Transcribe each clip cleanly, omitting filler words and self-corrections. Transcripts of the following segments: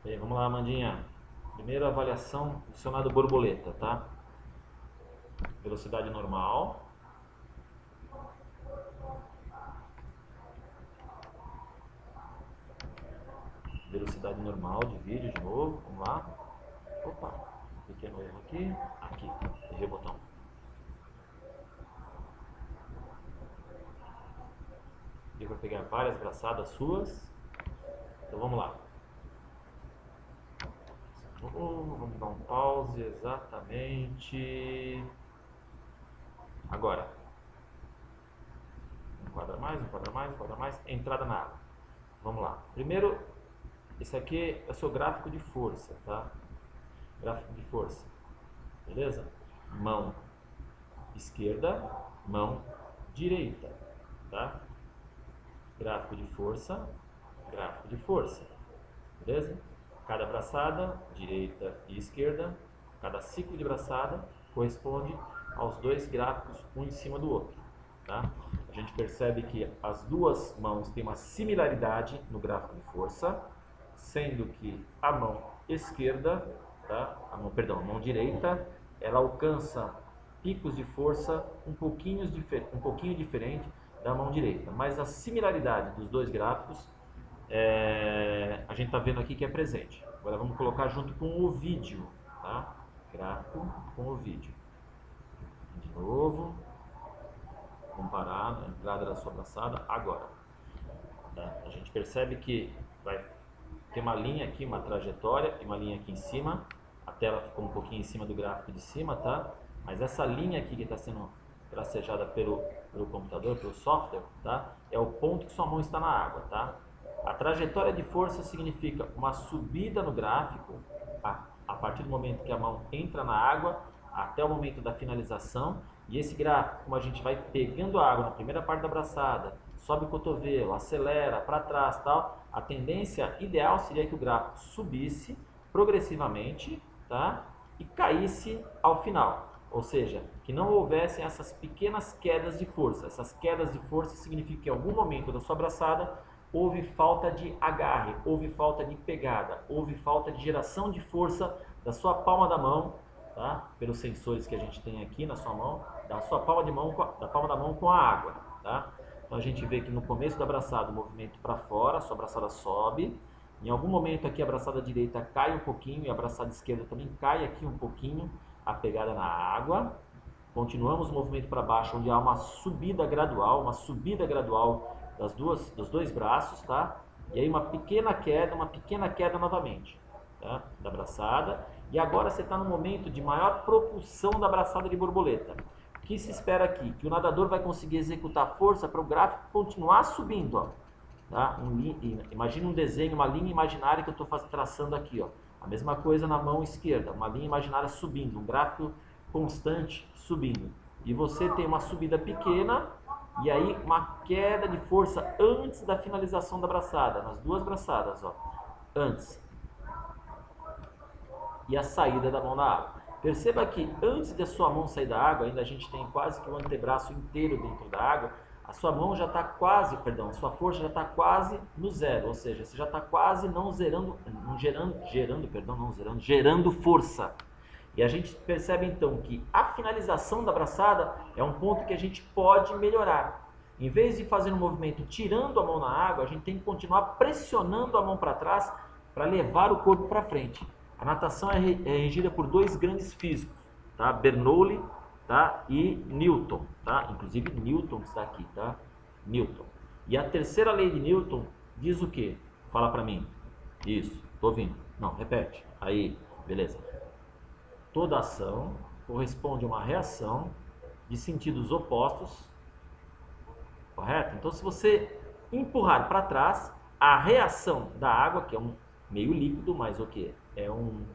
Bem, vamos lá, Amandinha. Primeira avaliação do dicionário borboleta, tá? Velocidade normal. Velocidade normal de vídeo de novo. Vamos lá. Opa, pequeno erro aqui. Aqui, errei o botão. Deu para pegar várias braçadas suas. Então vamos lá. Vamos dar um pause exatamente. Agora. Um quadra mais, um quadra mais, um quadra mais. Entrada na água. Vamos lá. Primeiro, esse aqui é o seu gráfico de força, tá? Gráfico de força. Beleza? Mão esquerda, mão direita, tá? Gráfico de força, gráfico de força. Beleza? Cada braçada, direita e esquerda, cada ciclo de braçada corresponde aos dois gráficos, um em cima do outro. Tá? A gente percebe que as duas mãos têm uma similaridade no gráfico de força, sendo que a mão esquerda, tá? a mão direita, ela alcança picos de força um pouquinho diferente da mão direita, mas a similaridade dos dois gráficos a gente está vendo aqui que é presente. Agora vamos colocar junto com o vídeo, tá? Gráfico com o vídeo. De novo, comparado, a entrada da sua braçada, agora. Tá? A gente percebe que vai ter uma linha aqui, uma trajetória e uma linha aqui em cima. A tela ficou um pouquinho em cima do gráfico de cima, tá? Mas essa linha aqui que está sendo tracejada pelo computador, pelo software, tá? É o ponto que sua mão está na água, tá? A trajetória de força significa uma subida no gráfico a partir do momento que a mão entra na água até o momento da finalização. E esse gráfico, como a gente vai pegando a água na primeira parte da braçada, sobe o cotovelo, acelera para trás, tal, a tendência ideal seria que o gráfico subisse progressivamente, tá? E caísse ao final. Ou seja, que não houvessem essas pequenas quedas de força. Essas quedas de força significam que em algum momento da sua braçada houve falta de agarre, houve falta de pegada, houve falta de geração de força da sua palma da mão, tá? Pelos sensores que a gente tem aqui na sua mão, da sua palma de mão, da palma da mão com a água, tá? Então a gente vê que no começo da braçada o movimento para fora, a sua braçada sobe. Em algum momento aqui a braçada direita cai um pouquinho e a braçada esquerda também cai aqui um pouquinho, a pegada na água. Continuamos o movimento para baixo, onde há uma subida gradual dos dois braços, tá? E aí uma pequena queda novamente, tá? Da braçada. E agora você está no momento de maior propulsão da braçada de borboleta. O que se espera aqui? Que o nadador vai conseguir executar força para o gráfico continuar subindo, ó. Tá? Imagina um desenho, uma linha imaginária que eu estou traçando aqui, ó. A mesma coisa na mão esquerda, uma linha imaginária subindo, um gráfico constante subindo. E você tem uma subida pequena e aí uma queda de força antes da finalização da braçada, nas duas braçadas, ó. Antes. E a saída da mão na água. Perceba que antes de a sua mão sair da água, ainda a gente tem quase que o antebraço inteiro dentro da água, a sua mão já está quase, perdão, a sua força já está quase no zero, ou seja, você já está quase gerando força. E a gente percebe então que a finalização da braçada é um ponto que a gente pode melhorar. Em vez de fazer um movimento tirando a mão na água, a gente tem que continuar pressionando a mão para trás para levar o corpo para frente. A natação é regida por dois grandes físicos, tá? Bernoulli, tá? E Newton, tá? Inclusive Newton está aqui, tá? Newton. E a terceira lei de Newton diz o quê? Fala para mim. Isso, tô ouvindo. Não, repete. Aí, beleza. Toda ação corresponde a uma reação de sentidos opostos, correto? Então, se você empurrar para trás, a reação da água, que é um meio líquido, mas o que? É um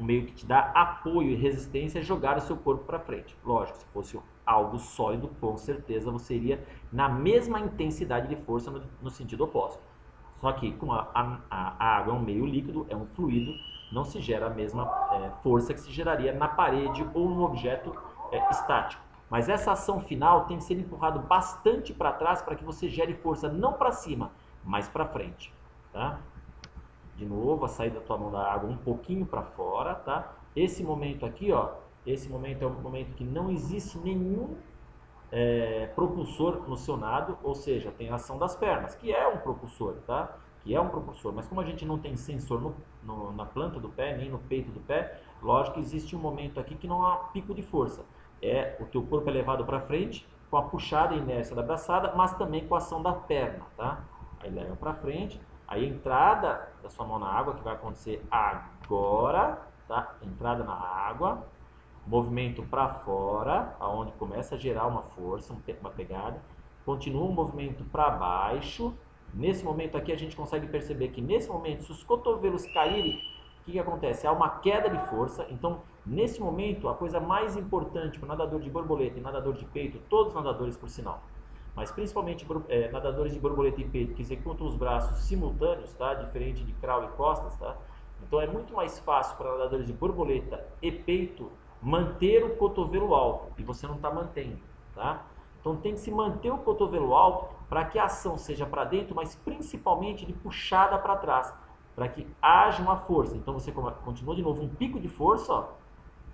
meio que te dá apoio e resistência a jogar o seu corpo para frente. Lógico, se fosse algo sólido, com certeza você iria na mesma intensidade de força no sentido oposto. Só que como a água é um meio líquido, é um fluido, não se gera a mesma força que se geraria na parede ou num objeto estático. Mas essa ação final tem que ser empurrado bastante para trás para que você gere força não para cima, mas para frente. Tá? de novo, a saída da tua mão da água um pouquinho para fora, tá? Esse momento aqui, ó, esse momento é um momento que não existe nenhum propulsor no seu nado, ou seja, tem a ação das pernas, que é um propulsor, tá? Que é um propulsor, mas como a gente não tem sensor na planta do pé, nem no peito do pé, lógico que existe um momento aqui que não há pico de força. O teu corpo é levado para frente com a puxada e inércia da braçada, mas também com a ação da perna, tá? Aí leva para frente, aí a entrada da sua mão na água, que vai acontecer agora, tá? Entrada na água, movimento para fora, aonde começa a gerar uma força, uma pegada, continua o movimento para baixo. Nesse momento aqui a gente consegue perceber que nesse momento, se os cotovelos caírem, o que acontece? Há uma queda de força. Então, nesse momento, a coisa mais importante para o nadador de borboleta e nadador de peito, todos os nadadores por sinal, mas principalmente nadadores de borboleta e peito que executam os braços simultâneos, tá? Diferente de crawl e costas, tá? Então é muito mais fácil para nadadores de borboleta e peito manter o cotovelo alto, e você não está mantendo, tá? Então tem que se manter o cotovelo alto para que a ação seja para dentro, mas principalmente de puxada para trás, para que haja uma força. Então você continua de novo um pico de força, ó,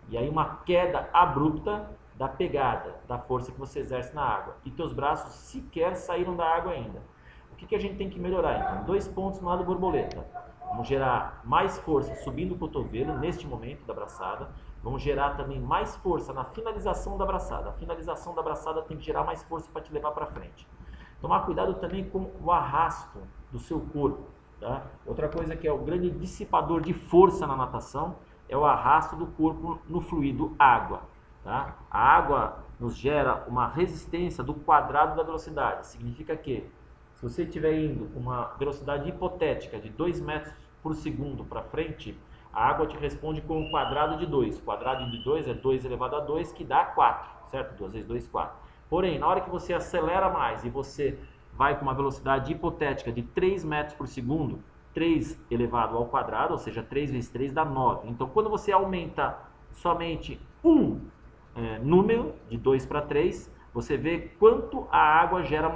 e aí uma queda abrupta da pegada, da força que você exerce na água. E teus braços sequer saíram da água ainda. O que a gente tem que melhorar? Então, 2 pontos no lado borboleta. Vamos gerar mais força subindo o cotovelo neste momento da braçada. Vamos gerar também mais força na finalização da braçada. A finalização da braçada tem que gerar mais força para te levar para frente. Tomar cuidado também com o arrasto do seu corpo, tá? Outra coisa que é o grande dissipador de força na natação é o arrasto do corpo no fluido água, tá? A água nos gera uma resistência do quadrado da velocidade. Significa que se você estiver indo com uma velocidade hipotética de 2 metros por segundo para frente, a água te responde com o quadrado de 2. O quadrado de 2 é 2 elevado a 2, que dá 4, certo? 2 vezes 2, 4. Porém, na hora que você acelera mais e você vai com uma velocidade hipotética de 3 metros por segundo, 3 elevado ao quadrado, ou seja, 3 vezes 3 dá 9. Então, quando você aumenta somente um número, de 2 para 3, você vê quanto a água gera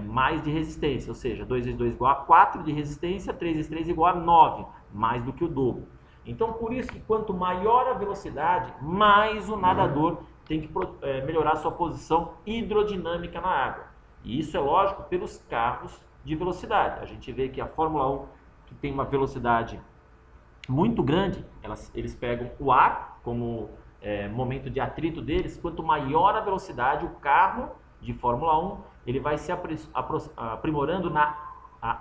mais de resistência, ou seja, 2 vezes 2 igual a 4 de resistência, 3 vezes 3 igual a 9, mais do que o dobro. Então, por isso que quanto maior a velocidade, mais o nadador tem que melhorar sua posição hidrodinâmica na água. E isso é lógico pelos carros de velocidade. A gente vê que a Fórmula 1, que tem uma velocidade muito grande, eles pegam o ar como momento de atrito deles. Quanto maior a velocidade, o carro de Fórmula 1, ele vai se aprimorando na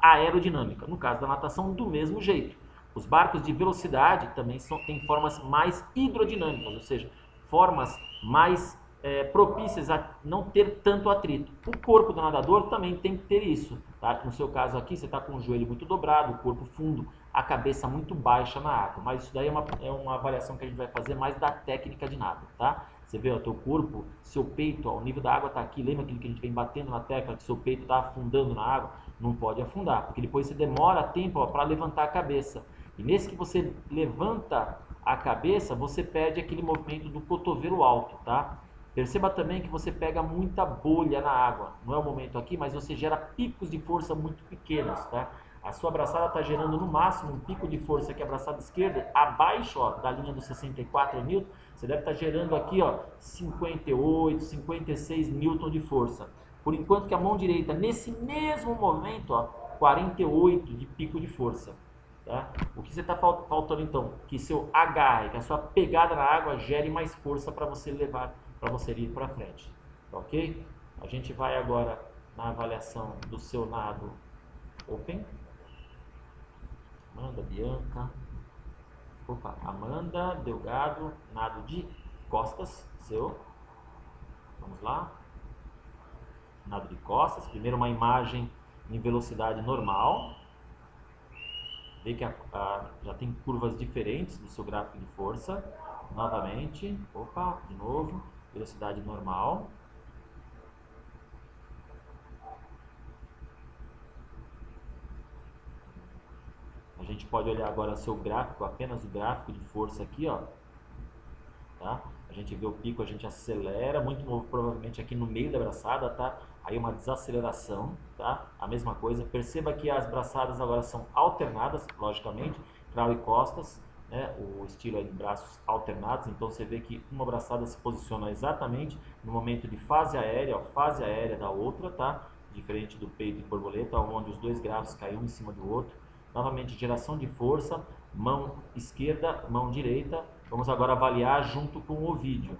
aerodinâmica. No caso da natação, do mesmo jeito. Os barcos de velocidade também têm formas mais hidrodinâmicas, ou seja, formas mais propícias a não ter tanto atrito. O corpo do nadador também tem que ter isso, tá? No seu caso aqui, você está com o joelho muito dobrado, o corpo fundo, a cabeça muito baixa na água. Mas isso daí é uma avaliação que a gente vai fazer mais da técnica de nado, tá? Você vê o teu corpo, seu peito, ó, o nível da água está aqui. Lembra aquilo que a gente vem batendo na tecla, que seu peito está afundando na água? Não pode afundar, porque depois você demora tempo para levantar a cabeça. E nesse que você levanta a cabeça, você perde aquele movimento do cotovelo alto, tá? Perceba também que você pega muita bolha na água. Não é o momento aqui, mas você gera picos de força muito pequenos, tá? A sua braçada está gerando no máximo um pico de força aqui, a braçada esquerda, abaixo, ó, da linha dos 64 Newton. Você deve estar gerando aqui, ó, 58, 56 Newton de força. Por enquanto que a mão direita, nesse mesmo momento, ó, 48 de pico de força. Tá? O que você está faltando então? Que seu agarre, que a sua pegada na água gere mais força para você levar, para você ir para frente. Tá, ok? A gente vai agora na avaliação do seu nado open. Amanda, Bianca. Opa, Amanda, Delgado, nado de costas, seu. Vamos lá. Nado de costas. Primeiro uma imagem em velocidade normal. Vê que já tem curvas diferentes do seu gráfico de força. Novamente, opa, de novo, velocidade normal. A gente pode olhar agora seu gráfico, apenas o gráfico de força aqui, ó. Tá? A gente vê o pico, a gente acelera, muito provavelmente aqui no meio da braçada, tá? aí uma desaceleração, tá? A mesma coisa, perceba que as braçadas agora são alternadas, logicamente, crawl e costas, né? O estilo é de braços alternados, então você vê que uma braçada se posiciona exatamente no momento de fase aérea, ó, fase aérea da outra, tá? Diferente do peito e borboleta, onde os dois grafos caíam um em cima do outro. Novamente, geração de força, mão esquerda, mão direita. Vamos agora avaliar junto com o vídeo.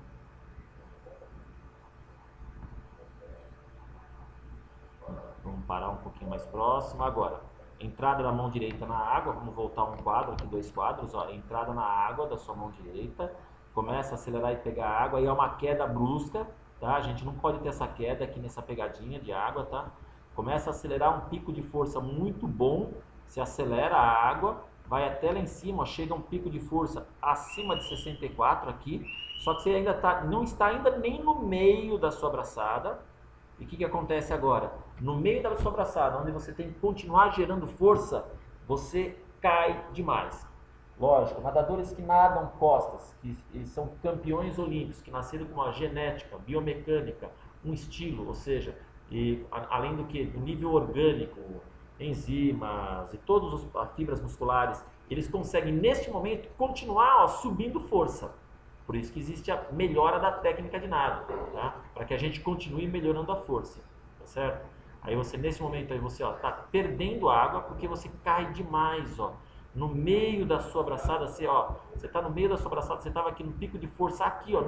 Vamos parar um pouquinho mais próximo. Agora, entrada da mão direita na água. Vamos voltar um quadro aqui, 2 quadros. Ó, entrada na água da sua mão direita. Começa a acelerar e pegar água. E é uma queda brusca, tá? A gente não pode ter essa queda aqui nessa pegadinha de água, tá? Começa a acelerar, um pico de força muito bom. Se acelera a água, vai até lá em cima, ó, chega um pico de força acima de 64 aqui. Só que você ainda não está ainda nem no meio da sua braçada. E o que acontece agora? No meio da sua braçada, onde você tem que continuar gerando força, você cai demais. Lógico, nadadores que nadam costas, que são campeões olímpicos, que nasceram com uma genética, biomecânica, um estilo, ou seja, além do que, do nível orgânico, enzimas e todas as fibras musculares, eles conseguem neste momento continuar, ó, subindo força. Por isso que existe a melhora da técnica de nado, tá? Para que a gente continue melhorando a força, tá certo? Aí você, nesse momento, aí você, ó, tá perdendo água porque você cai demais, ó. No meio da sua braçada, você tá no meio da sua braçada, você estava aqui no pico de força, aqui, ó,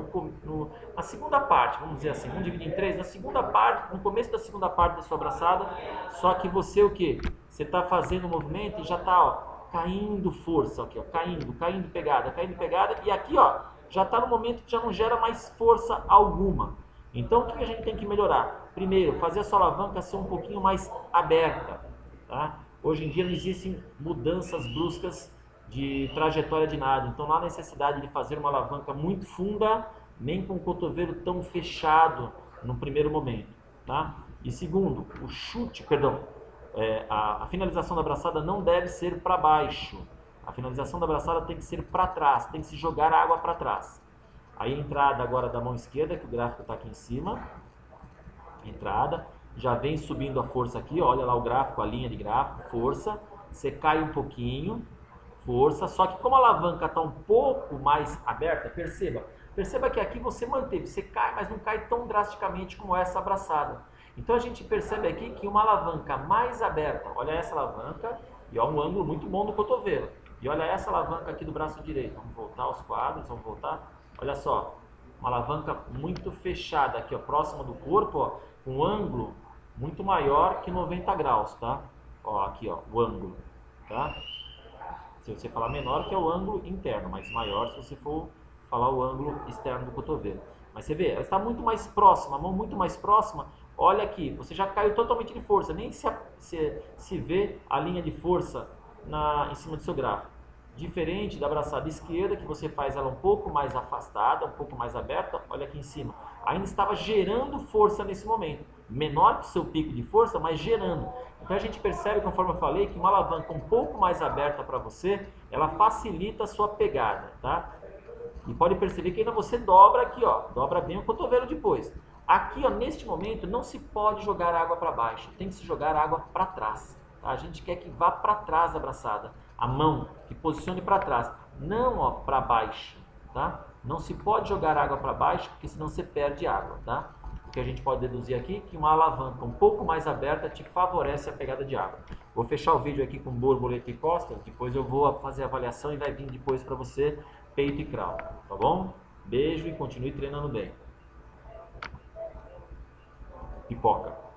na segunda parte, vamos dizer assim, vamos dividir em 3, na segunda parte, no começo da segunda parte da sua braçada, só que você o quê? Você tá fazendo o movimento e já tá, ó, caindo força, aqui, ó, caindo pegada, e aqui, ó, já está no momento que já não gera mais força alguma. Então, o que a gente tem que melhorar? Primeiro, fazer a sua alavanca ser um pouquinho mais aberta, tá? Hoje em dia não existem mudanças bruscas de trajetória de nado, então não há necessidade de fazer uma alavanca muito funda, nem com o cotovelo tão fechado no primeiro momento, tá? E segundo, o chute, a finalização da braçada não deve ser para baixo. A finalização da braçada tem que ser para trás, tem que se jogar a água para trás. Aí a entrada agora da mão esquerda, que o gráfico está aqui em cima. Entrada, já vem subindo a força aqui, olha lá o gráfico, a linha de gráfico, força. Você cai um pouquinho, força, só que como a alavanca está um pouco mais aberta, perceba que aqui você manteve, você cai, mas não cai tão drasticamente como essa abraçada. Então a gente percebe aqui que uma alavanca mais aberta, olha essa alavanca, e ó, um ângulo muito bom no cotovelo. E olha essa alavanca aqui do braço direito. Vamos voltar aos quadros, vamos voltar. Olha só, uma alavanca muito fechada aqui, ó, próxima do corpo, ó, com um ângulo muito maior que 90 graus, tá? Ó, aqui, ó, o ângulo, tá? Se você falar menor, que é o ângulo interno, mas maior se você for falar o ângulo externo do cotovelo. Mas você vê, ela está muito mais próxima, a mão muito mais próxima. Olha aqui, você já caiu totalmente de força, nem se vê a linha de força em cima do seu gráfico. Diferente da braçada esquerda, que você faz ela um pouco mais afastada, um pouco mais aberta, olha aqui em cima. Ainda estava gerando força nesse momento. Menor que o seu pico de força, mas gerando. Então a gente percebe, conforme eu falei, que uma alavanca um pouco mais aberta para você, ela facilita a sua pegada, tá? E pode perceber que ainda você dobra aqui, ó, dobra bem o cotovelo depois. Aqui, ó, neste momento, não se pode jogar água para baixo, tem que se jogar água para trás. Tá? A gente quer que vá para trás a braçada, a mão, que posicione para trás, não, ó, para baixo, tá? Não se pode jogar água para baixo, porque senão você perde água, tá? O que a gente pode deduzir aqui é que uma alavanca um pouco mais aberta te favorece a pegada de água. Vou fechar o vídeo aqui com borboleta e costas, depois eu vou fazer a avaliação e vai vir depois para você peito e crawl, tá bom? Beijo e continue treinando bem. Pipoca.